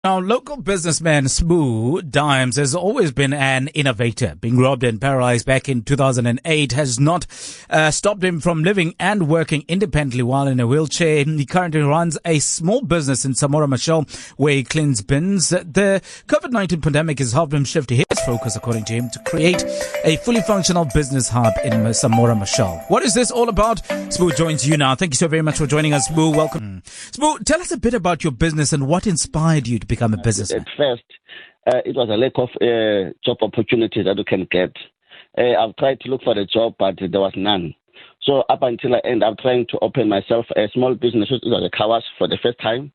Now, local businessman Sibu Dimes has always been an innovator. Being robbed and paralyzed back in 2008 has not stopped him from living and working independently while in a wheelchair. He currently runs a small business in Samora Machel where he cleans bins. The COVID-19 pandemic has helped him shift his focus, according to him, to create a fully functional business hub in Samora Machel. What is this all about? Sibu joins you now. Thank you so very much for joining us, Sibu. Welcome. Sibu, tell us a bit about your business and what inspired you to become a businessman. At first, it was a lack of job opportunities that you can get. I've tried to look for a job, but there was none. So up until I end up trying to open myself a small business. It was a car wash for the first time.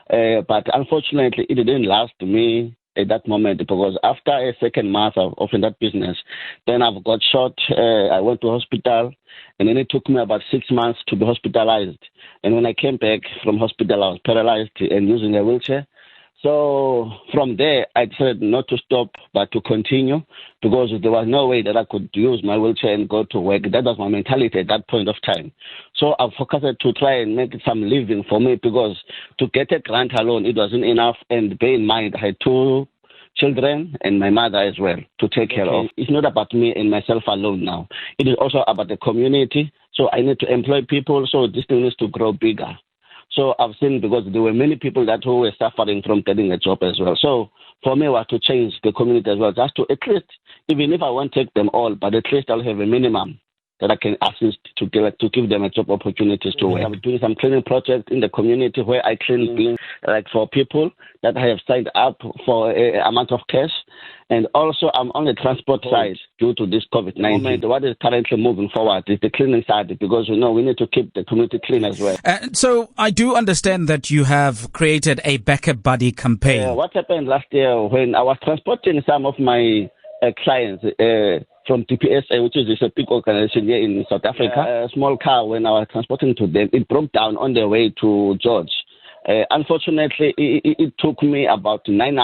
But unfortunately, it didn't last me at that moment, because after a second month of opening that business, then I've got shot. I went to hospital, and then it took me about 6 months to be hospitalized. And when I came back from hospital, I was paralyzed and using a wheelchair. So from there, I decided not to stop, but to continue, because there was no way that I could use my wheelchair and go to work. That was my mentality at that point of time. So I focused to try and make some living for me, because to get a grant alone, it wasn't enough. And bear in mind, I had 2 children and my mother as well to take care of. It's not about me and myself alone now. It is also about the community. So I need to employ people, so this thing needs to grow bigger. So I've seen, because there were many people who were suffering from getting a job as well. So for me, was to change the community as well, just to at least, even if I won't take them all, but at least I'll have a minimum that I can assist to give them a job opportunities to work. I'm doing some cleaning projects in the community where I clean bins, like for people that I have signed up for a amount of cash. And also, I'm on the transport side due to this COVID-19. What is currently moving forward is the cleaning side, because we need to keep the community clean as well. So I do understand that you have created a Backabuddy campaign. What happened last year when I was transporting some of my clients from TPSA, which is a big organization here in South Africa, a small car, when I was transporting to them, it broke down on the way to George. Unfortunately, it took me about 9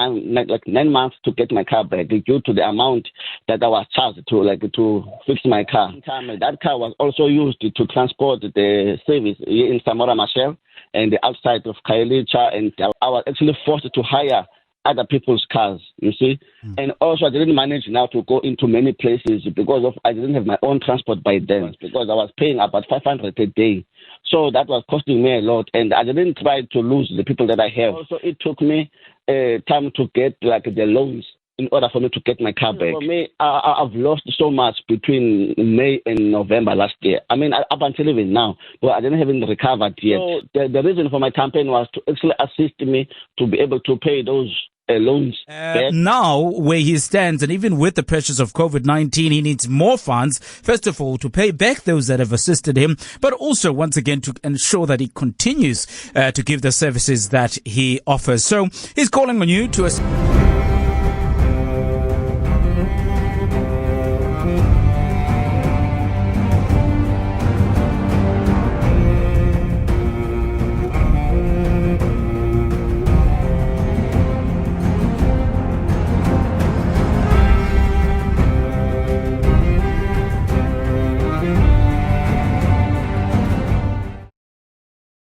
months to get my car back, due to the amount that I was charged to fix my car. That car was also used to transport the service here in Samora Machel and the outside of Khayelitsha, and I was actually forced to hire other people's cars, you see. And also, I didn't manage now to go into many places because I didn't have my own transport by then, because I was paying about 500 a day. So that was costing me a lot, and I didn't try to lose the people that I have. Also, it took me time to get the loans in order for me to get my car back. For me, I've lost so much between May and November last year. I mean, up until even now, but I didn't even recovered yet. So the reason for my campaign was to actually assist me to be able to pay those loans. Now, where he stands, and even with the pressures of COVID-19, he needs more funds, first of all, to pay back those that have assisted him, but also, once again, to ensure that he continues to give the services that he offers. So he's calling on you to